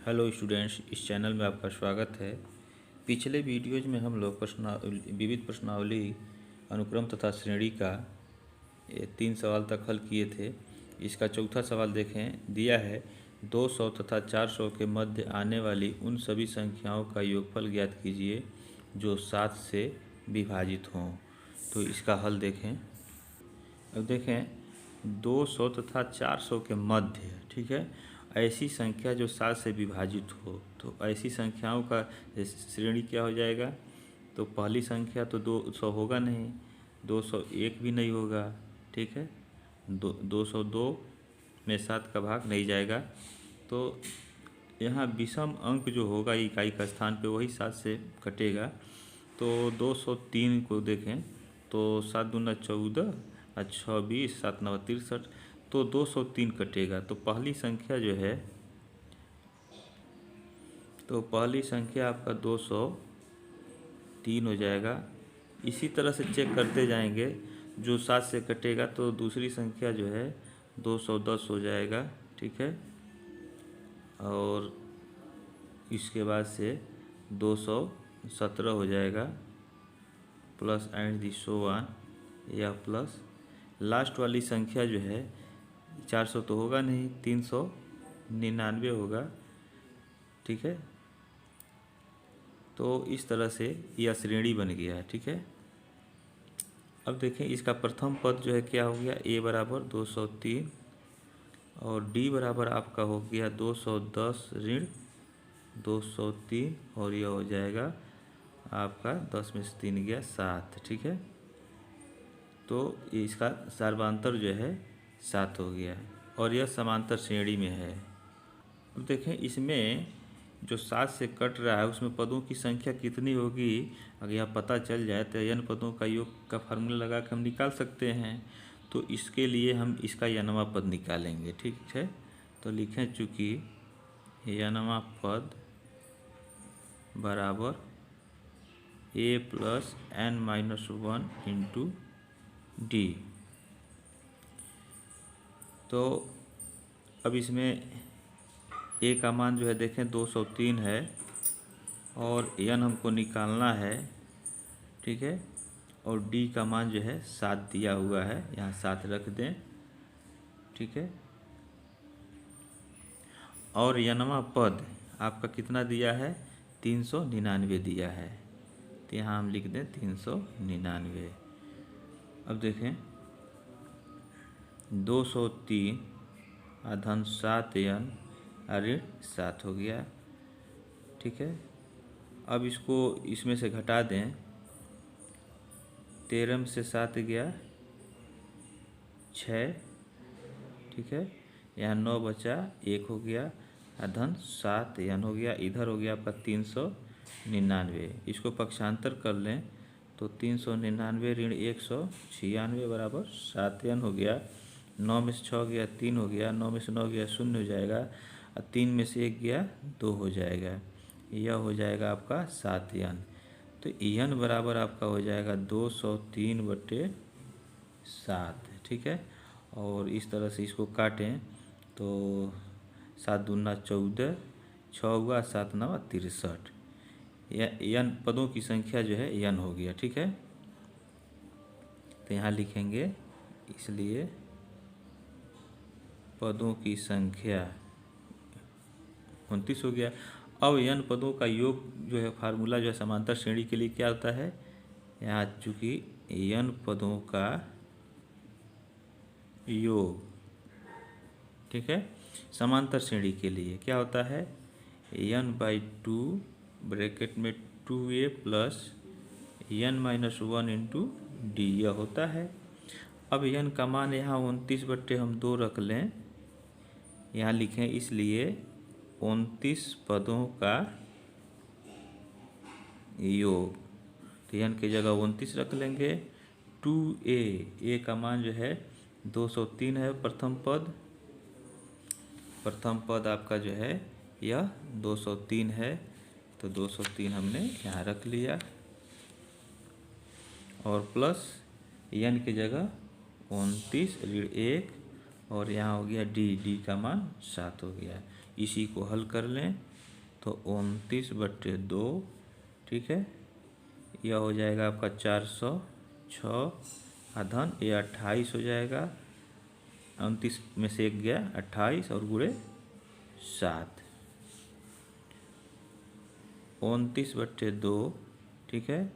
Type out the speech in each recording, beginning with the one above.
Hello students, इस channel में आपका स्वागत है। पिछले वीडियोज में हम लोग विविध प्रश्नावली अनुक्रम तथा श्रेणी का 3 सवाल तक हल किए थे। इसका चौथा सवाल देखें। दिया है 200 तथा 400 के मध्य आने वाली उन सभी संख्याओं का योगफल ज्ञात कीजिए जो 7 से विभाजित हों। तो इसका हल देखें। अब देखें 200 तथा 400 के मध्य, ठीक है, ऐसी संख्या जो 7 से विभाजित हो, तो ऐसी संख्याओं का श्रेणी क्या हो जाएगा। तो पहली संख्या तो 200 होगा नहीं, 201 भी नहीं होगा, ठीक है। 202 में 7 का भाग नहीं जाएगा। तो यहाँ विषम अंक जो होगा इकाई का स्थान पे वही 7 से कटेगा। तो 203 को देखें तो 7 दूना 14 और 6 20, 7 9 63, तो 203 कटेगा। तो पहली संख्या जो है, तो पहली संख्या आपका 203 हो जाएगा। इसी तरह से चेक करते जाएंगे, जो 7 से कटेगा तो दूसरी संख्या जो है 210 हो जाएगा, ठीक है। और इसके बाद से 217 हो जाएगा, plus and the so one, या प्लस लास्ट वाली संख्या जो है 400 तो होगा नहीं, 399 होगा, ठीक है। तो इस तरह से यह श्रेणी बन गया है, ठीक है। अब देखें इसका प्रथम पद जो है क्या हो गया, a बराबर 203 और d बराबर आपका हो गया 210 ऋण 203, और यह हो जाएगा आपका 10 में से 3 गया 7, ठीक है। तो इसका सर्वांतर जो है 7 हो गया और यह समांतर श्रेणी में है। अब देखें इसमें जो 7 से कट रहा है उसमें पदों की संख्या कितनी होगी, अगर यह पता चल जाए तो n पदों का योग का फार्मूला लगा के हम निकाल सकते हैं। तो इसके लिए हम इसका n वां पद निकालेंगे, ठीक है। तो लिखें चूँकि n वां पद बराबर a plus n-1 into D. तो अब इसमें a का मान जो है देखें 203 है और n हमको निकालना है, ठीक है। और d का मान जो है 7 दिया हुआ है, यहाँ 7 रख दें, ठीक है। और n-वां पद आपका कितना दिया है, 399 दिया है, तो यहाँ हम लिख दें 399। अब देखें 203 धन 7n ऋण 7 हो गया, ठीक है। अब इसको इसमें से घटा दें, 13 में से 7 गया 6, ठीक है। यहाँ 9 बचा 1 हो गया, धन 7 n हो गया, इधर हो गया आपका 399। इसको पक्षांतर कर लें तो 399 ऋण 196 बराबर 7n हो गया। 9 में से 6 गया 3 हो गया, 9 में से 9 गया 0 हो जाएगा, और 3 में से 1 गया 2 हो जाएगा, यह हो जाएगा आपका 7n। तो n बराबर आपका हो जाएगा 203/7, ठीक है। और इस तरह से इसको काटें तो 7 दूना 14, 6 हुआ 7 9 63, n पदों की संख्या जो है n हो गया, ठीक है। तो यहाँ लिखेंगे, इसलिए पदों की संख्या 29 हो गया। अब n पदों का योग जो है फार्मूला जो है समांतर श्रेणी के लिए क्या होता है, यहाँ चूँकि n पदों का योग, ठीक है, समांतर श्रेणी के लिए क्या होता है, n/2 ब्रैकेट में 2a plus n-1 into D, यह होता है। अब n का मान यहाँ 29/2 रख लें, यहाँ लिखें, इसलिए 29 पदों का योग, तो n की जगह 29 रख लेंगे। 2a का मान जो है 203 है, प्रथम पद आपका जो है यह 203 है, तो 203 हमने यहाँ रख लिया, और प्लस n की जगह 29 ऋण 1, और यहाँ हो गया d का मान 7 हो गया। इसी को हल कर लें तो 29/2, ठीक है, यह हो जाएगा आपका 406 धन ये 28 हो जाएगा। 29 में से एक गया 28 और गुणे 7, 29/2, ठीक है,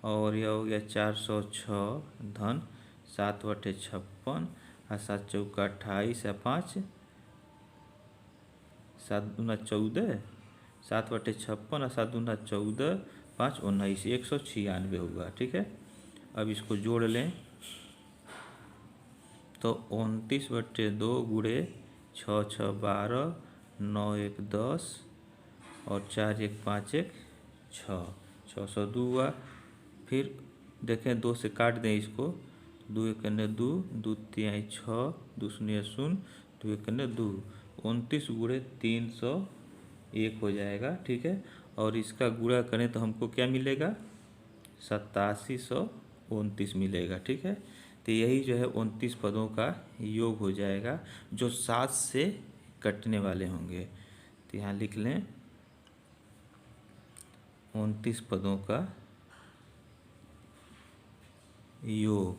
और यह हो गया 406 धन 7/56 और 7 चौका 28 या 5 7 दूना 14, 7/56 और 7 दूना 14, 5 19, 196 होगा, ठीक है। अब इसको जोड़ लें तो 29/2 गुणे 6 6 12, 9 1 10 और 4 1 5 1 6, 602 हुआ। फिर देखें 2 से काट दें इसको, 2 1 2, 2 3 6, 2 0 0, 2 1 2, 29 गुणे 301 हो जाएगा, ठीक है। और इसका गुणा करें तो हमको क्या मिलेगा, 8729 मिलेगा, ठीक है। तो यही जो है 29 पदों का योग हो जाएगा जो 7 से कटने वाले होंगे। तो यहाँ लिख लें 29 पदों का योग,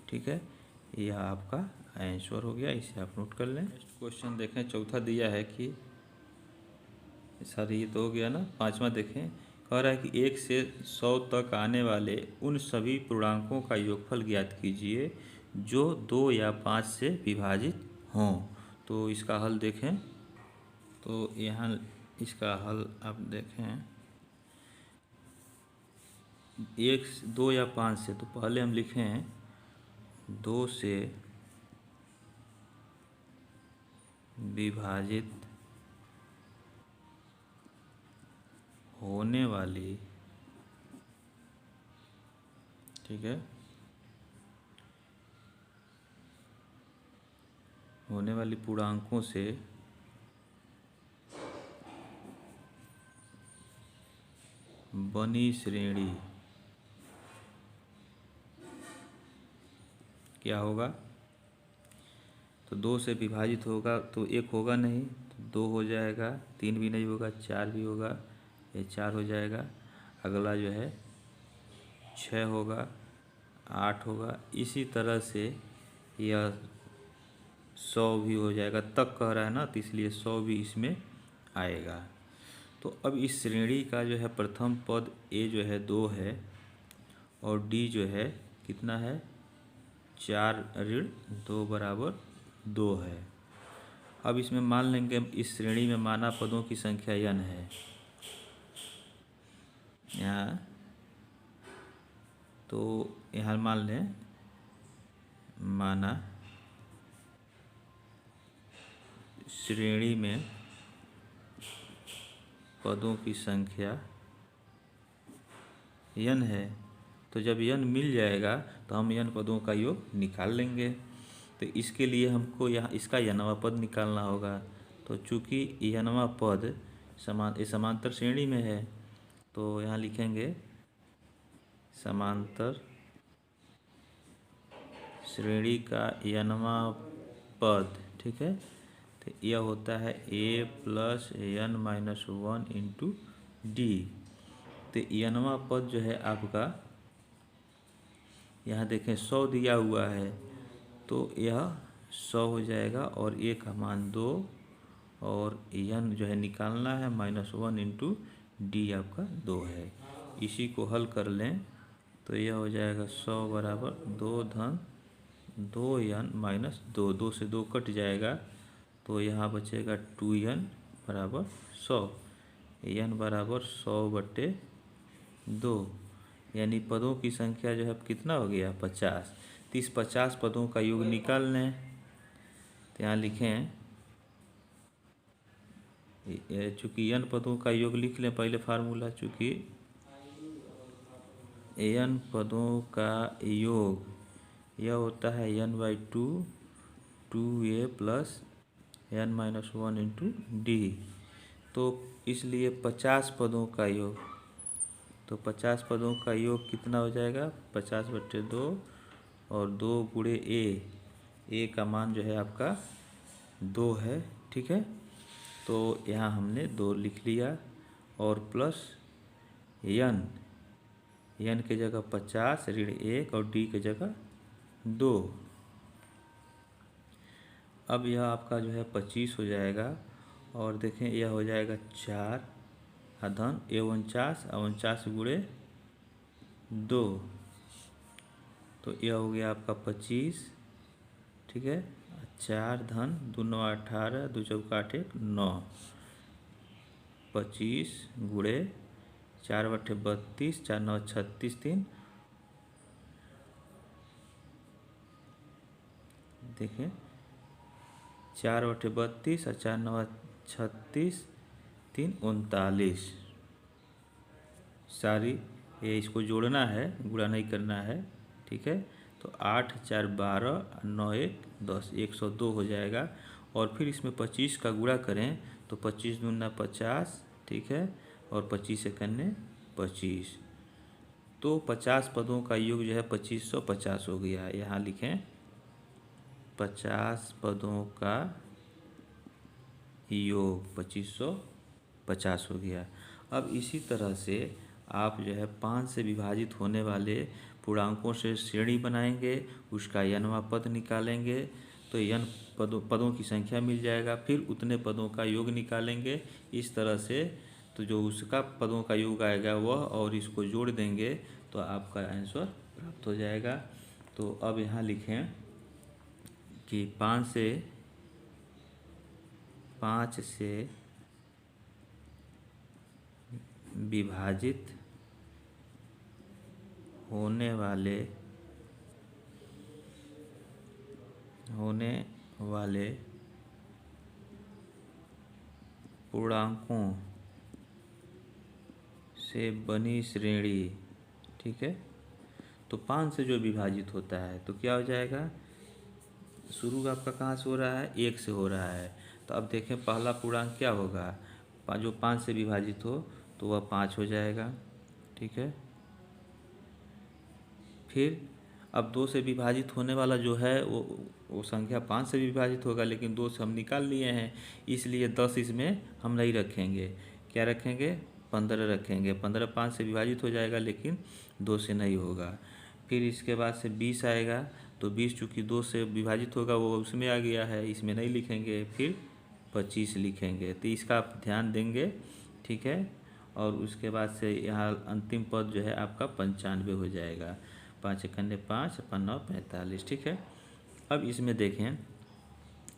ठीक है। यह आपका आंसर हो गया, इसे आप नोट कर लें। नेक्स्ट क्वेश्चन देखें, चौथा दिया है कि सर ये तो हो गया ना। पांचवा देखें, कह रहा है कि 1 से 100 तक आने वाले उन सभी पूर्णांकों का योगफल ज्ञात कीजिए जो 2 या 5 से विभाजित हों। तो इसका हल देखें, तो यहाँ इसका हल आप देखें 1 2 या 5 से, तो पहले हम लिखें 2 से विभाजित होने वाली, ठीक है, होने वाली पूर्णांकों से बनी श्रेणी क्या होगा। तो 2 से विभाजित होगा तो 1 होगा नहीं, तो 2 हो जाएगा, 3 भी नहीं होगा, 4 भी होगा, ये 4 हो जाएगा। अगला जो है 6 होगा, 8 होगा, इसी तरह से यह 100 भी हो जाएगा। तक कह रहा है ना, तो इसलिए 100 भी इसमें आएगा। तो अब इस श्रेणी का जो है प्रथम पद ए जो है 2 है और डी जो है कितना है 4 ऋण 2 बराबर 2 है। अब इसमें मान लेंगे इस श्रेणी में माना पदों की संख्या n है। यहाँ तो यहाँ मान लें माना श्रेणी में पदों की संख्या n है, तो जब n मिल जाएगा तो हम n पदों का योग निकाल लेंगे। तो इसके लिए हमको यहाँ इसका nवां पद निकालना होगा। तो चूँकि nवां पद समांतर श्रेणी में है, तो यहाँ लिखेंगे समांतर श्रेणी का nवां पद, ठीक है। तो यह होता है a + n - 1 इंटू डी। तो nवां पद जो है आपका यहाँ देखें 100 दिया हुआ है, तो यह 100 हो जाएगा और a का मान 2 और n जो है निकालना है -1 इंटू डी आपका 2 है। इसी को हल कर लें तो यह हो जाएगा 100 बराबर 2 धन 2n - 2, 2 से 2 कट जाएगा, तो यहाँ बचेगा 2n बराबर 100, n बराबर 100/2, यानी पदों की संख्या जो है कितना हो गया 50। तो इस 50 पदों का योग निकाल लें। तो यहाँ लिखें, चूँकि n पदों का योग लिख लें पहले फार्मूला, चूँकि n पदों का योग यह होता है n/2 2a + n - 1 into D. तो इसलिए 50 पदों का योग, तो 50 पदों का योग कितना हो जाएगा 50/2 और 2 गुणे a का मान जो है आपका 2 है, ठीक है। तो यहाँ हमने 2 लिख लिया और प्लस यन, यन के जगह 50 ऋण 1 और डी के जगह 2। अब यह आपका जो है 25 हो जाएगा और देखें यह हो जाएगा 4 धन 49 गुणे 2, तो यह हो गया आपका 25। ठीक है, 4 धन 2 9 18 2 चौका 8 9, 25 गुणे 4 बटे 32 4 9 36 3, देखें 4 बटे 32 और 4 9 36 3 39। सारी ये इसको जोड़ना है, गुणा नहीं करना है। ठीक है, तो 8 4 12 9 1 10 102 हो जाएगा। और फिर इसमें 25 का गुणा करें तो 25 दूना 50। ठीक है, और 25 एकन्ने 25, तो 50 पदों का योग जो है 2550 हो गया। यहाँ लिखें 50 पदों का योग 2550 हो गया। अब इसी तरह से आप जो है 5 से विभाजित होने वाले पूर्णांकों से श्रेणी बनाएंगे, उसका यनवा पद निकालेंगे तो यन पदों की संख्या मिल जाएगा, फिर उतने पदों का योग निकालेंगे। इस तरह से तो जो उसका पदों का योग आएगा वह और इसको जोड़ देंगे तो आपका आंसर प्राप्त हो जाएगा। तो अब यहाँ लिखें कि 5 से विभाजित होने वाले पूर्णांकों से बनी श्रेणी। ठीक है, तो 5 से जो विभाजित होता है तो क्या हो जाएगा, शुरू आपका कहाँ से हो रहा है, 1 से हो रहा है। तो अब देखें पहला पूर्णांक क्या होगा, जो 5 से विभाजित हो तो वह 5 हो जाएगा। ठीक है, फिर अब 2 से विभाजित होने वाला जो है वो संख्या 5 से विभाजित होगा, लेकिन 2 से हम निकाल लिए हैं इसलिए 10 इसमें हम नहीं रखेंगे। क्या रखेंगे, 15 रखेंगे। 15 5 से विभाजित हो जाएगा लेकिन 2 से नहीं होगा। फिर इसके बाद से 20 आएगा, तो 20 चूँकि 2 से विभाजित होगा वो उसमें आ गया है, इसमें नहीं लिखेंगे। फिर 25 लिखेंगे, तो इसका आप ध्यान देंगे। ठीक है, और उसके बाद से यहाँ अंतिम पद जो है आपका 95 हो जाएगा। 5 एकन्ने 5 5 9 45। ठीक है, अब इसमें देखें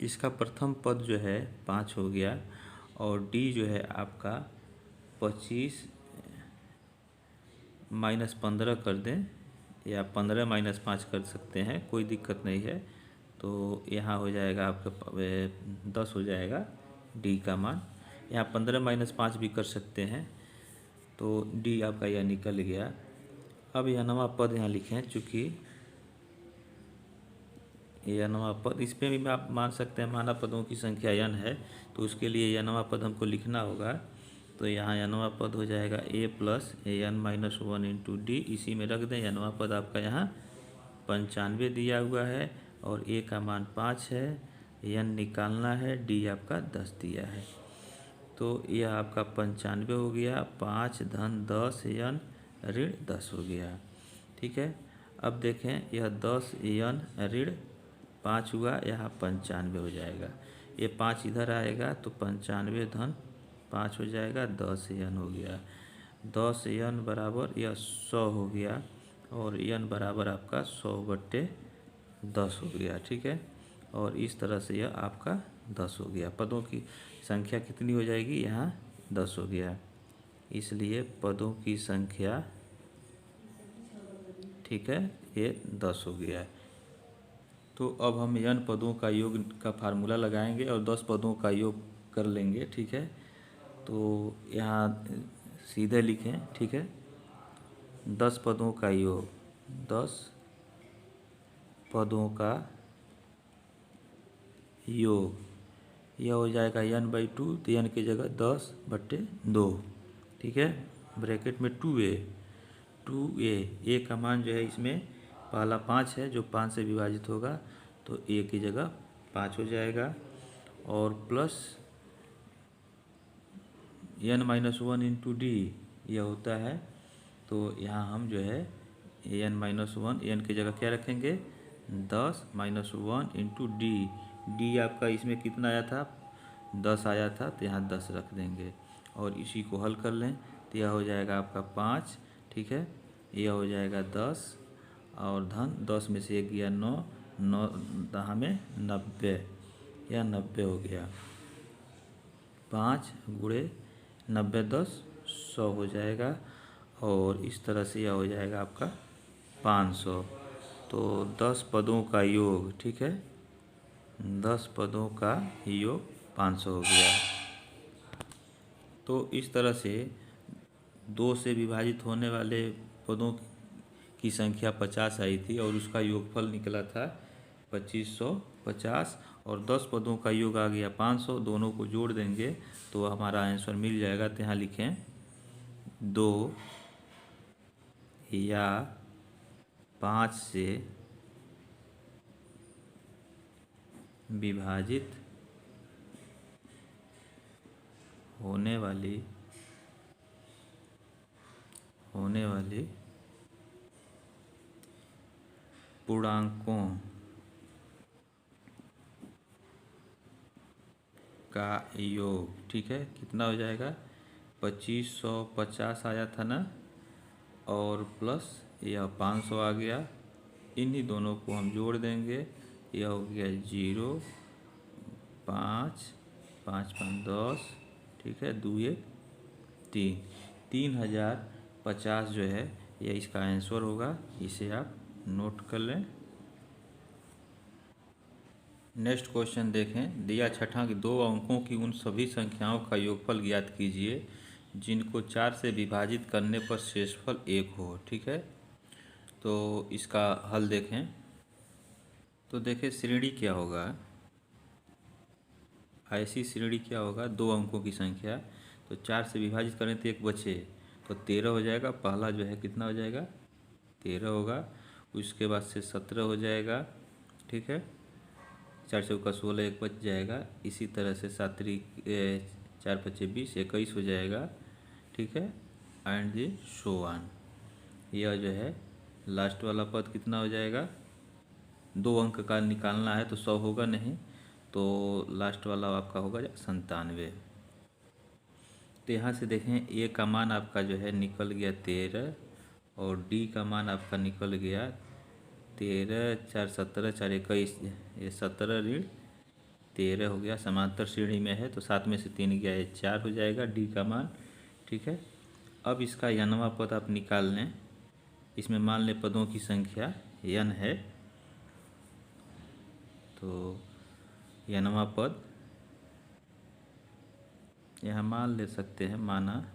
इसका प्रथम पद जो है 5 हो गया और डी जो है आपका 25 माइनस 15 कर दें या 15 माइनस 5 कर सकते हैं, कोई दिक्कत नहीं है। तो यहाँ हो जाएगा आपका 10 हो जाएगा डी का मान। यहाँ 15 माइनस 5 भी कर सकते हैं, तो डी आपका यह निकल गया। अब यह नवा पद यहाँ लिखें, चूँकि यह नवा पद इस पर भी आप मान सकते हैं माना पदों की संख्या n है, तो उसके लिए यह नवा पद हमको लिखना होगा। तो यहाँ यह नवा पद हो जाएगा a plus n minus 1 into D, इसी में रख दें। यह नवा पद आपका यहाँ 95 दिया हुआ है और a का मान 5 है, n निकालना है, d आपका 10 दिया है। तो यह आपका 95 हो गया, 5 धन 10 n ऋण 10 हो गया। ठीक है, अब देखें यह 10 n ऋण 5 हुआ, यहाँ 95 हो जाएगा। ये 5 इधर आएगा तो 95 धन 5 हो जाएगा, 10 n हो गया। 10 n बराबर यह 100 हो गया और n बराबर आपका 100/10 हो गया। ठीक है, और इस तरह से यह आपका 10 हो गया। पदों की संख्या कितनी हो जाएगी, यहाँ 10 हो गया, इसलिए पदों की संख्या ठीक है ये 10 हो गया। तो अब हम n पदों का योग का फार्मूला लगाएंगे और 10 पदों का योग कर लेंगे। ठीक है, तो यहाँ सीधे लिखें। ठीक है, 10 पदों का योग, 10 पदों का योग, यह हो जाएगा n/2, तो n की जगह 10/2। ठीक है, ब्रैकेट में 2a a का मान जो है इसमें पहला 5 है जो 5 से विभाजित होगा, तो a की जगह 5 हो जाएगा और plus n minus one into D यह होता है। तो यहाँ हम जो है n माइनस वन एन की जगह क्या रखेंगे 10 minus one into D. D आपका इसमें कितना आया था 10 आया था, तो यहाँ 10 रख देंगे और इसी को हल कर लें तो यह हो जाएगा आपका 5। ठीक है, यह हो जाएगा 10 और धन 10 में से 1 गया 9, 9 दहा में 90, यह 90 हो गया। 5 गुणे 90 10 100 हो जाएगा और इस तरह से यह हो जाएगा आपका 500। तो 10 पदों का योग, ठीक है, 10 पदों का योग 500 हो गया। तो इस तरह से 2 से विभाजित होने वाले पदों की संख्या 50 आई थी और उसका योगफल निकला था 2550 और 10 पदों का योग आ गया 500। दोनों को जोड़ देंगे तो हमारा आंसर मिल जाएगा। तो यहाँ लिखें 2 या 5 से विभाजित होने वाली पूर्णांकों का योग, ठीक है, कितना हो जाएगा 2550 आया था ना और प्लस यह 500 आ गया। इन्हीं दोनों को हम जोड़ देंगे, यह हो गया 0 5 5 5 10, ठीक है, 2 1 3, 3050 जो है यह इसका आंसर होगा। इसे आप नोट कर लें। नेक्स्ट क्वेश्चन देखें। दिया छठा कि 2 अंकों की उन सभी संख्याओं का योगफल ज्ञात कीजिए जिनको 4 से विभाजित करने पर शेषफल 1 हो। ठीक है, तो इसका हल देखें। तो देखें श्रेणी क्या होगा, ऐसी श्रेणी क्या होगा 2 अंकों की संख्या, तो 4 से विभाजित करें तो 1 बचे तो 13 हो जाएगा। पहला जो है कितना हो जाएगा 13 होगा, उसके बाद से 17 हो जाएगा। ठीक है, 4 चौका 16 1 बच जाएगा। इसी तरह से 7 4 5 20 21 हो जाएगा। ठीक है, एंड जी सो ऑन। यह जो है लास्ट वाला पद कितना हो जाएगा, 2 अंक का निकालना है तो 100 होगा नहीं, तो लास्ट वाला आपका होगा 97। तो यहाँ से देखें ए का मान आपका जो है निकल गया 13 और डी का मान आपका निकल गया 13 4 17 4 21, ये 17 ऋण 13 हो गया। समांतर श्रेणी में है तो 7 में से 3 गया, ये 4 हो जाएगा डी का मान। ठीक है, अब इसका n वां पद आप निकाल लें। इसमें मान लें पदों की संख्या n है, तो n वां पद यहाँ मान ले सकते हैं, माना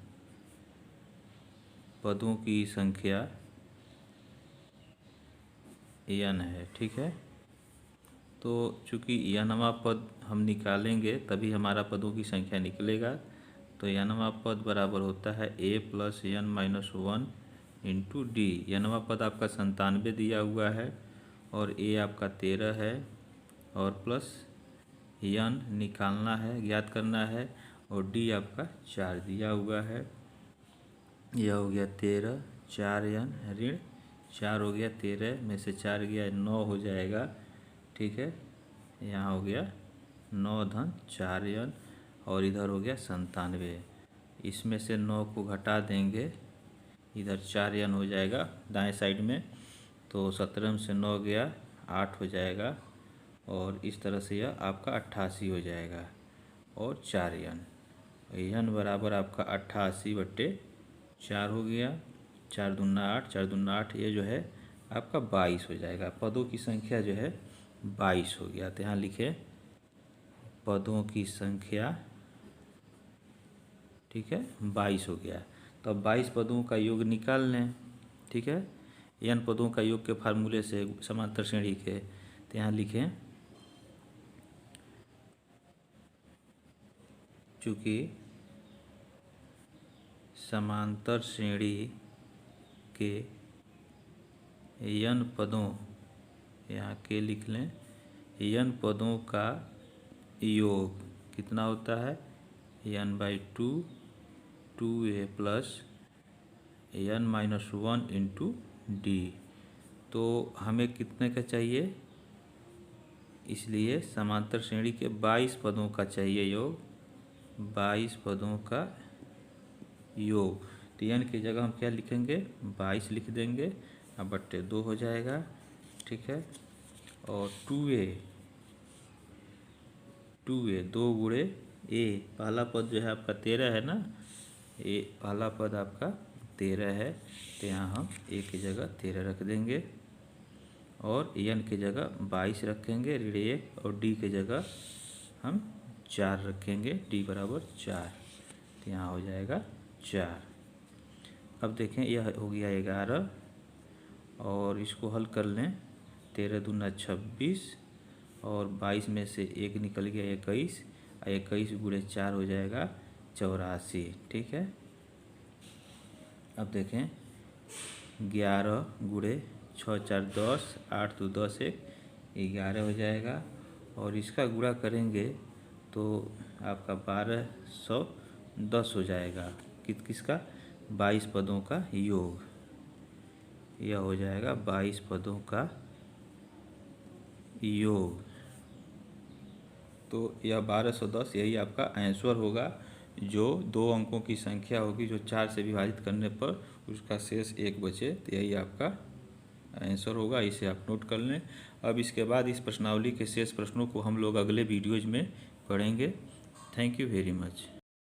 पदों की संख्या n है। ठीक है, तो चूँकि n वां पद हम निकालेंगे तभी हमारा पदों की संख्या निकलेगा। तो n वां पद बराबर होता है a plus n minus 1 into D. n वां पद आपका 97 दिया हुआ है और a आपका 13 है और प्लस n निकालना है, ज्ञात करना है, और d आपका 4 दिया हुआ है। यह हो गया 13 4n ऋण 4 हो गया, 13 में से 4 गया 9 हो जाएगा। ठीक है, यहाँ हो गया 9 धन 4n और इधर हो गया 97। इसमें से 9 को घटा देंगे, इधर 4n हो जाएगा दाएं साइड में, तो 17 में से 9 गया 8 हो जाएगा और इस तरह से यह आपका 88 हो जाएगा और 4n। n बराबर आपका 88/4 हो गया। 4 दूना 8, 4 दूना 8, ये जो है आपका 22 हो जाएगा। पदों की संख्या जो है 22 हो गया। तो यहाँ लिखे पदों की संख्या, ठीक है, 22 हो गया। तो अब 22 पदों का योग निकाल लें। ठीक है, n पदों का योग के फार्मूले से समांतर श्रेणी के। तो यहाँ लिखें चूँकि समांतर श्रेणी के n पदों, यहाँ के लिख लें, n पदों का योग कितना होता है n/2 2a plus n-1 into D. तो हमें कितने का चाहिए, इसलिए समांतर श्रेणी के 22 पदों का चाहिए योग, 22 पदों का योग। तो n की जगह हम क्या लिखेंगे, 22 लिख देंगे, अब बट्टे 2 हो जाएगा, ठीक है। और 2a 2 गुणे a, पहला पद जो है आपका 13 है ना, ये पहला पद आपका 13 है, तो यहाँ हम a की जगह 13 रख देंगे और n की जगह 22 रखेंगे ऋण 1 और d की जगह हम 4 रखेंगे, d बराबर 4, तो यहाँ हो जाएगा 4। अब देखें यह हो गया 11 और इसको हल कर लें, 13 दूना 26 और 22 में से 1 निकल गया 21, 21 गुणे 4 हो जाएगा 84, ठीक है। अब देखें 11 गुणे 6 4 10, 8 2 10 1 11 हो जाएगा और इसका गुणा करेंगे तो आपका 1210 हो जाएगा, किसका, 22 पदों का योग, यह हो जाएगा 22 पदों का योग। तो यह 1210 यही आपका आंसर होगा। जो 2 अंकों की संख्या होगी जो 4 से विभाजित करने पर उसका शेष 1 बचे, तो यही आपका आंसर होगा, इसे आप नोट कर लें। अब इसके बाद इस प्रश्नावली के शेष प्रश्नों को हम लोग अगले वीडियोज में पढ़ेंगे। Thank you very much.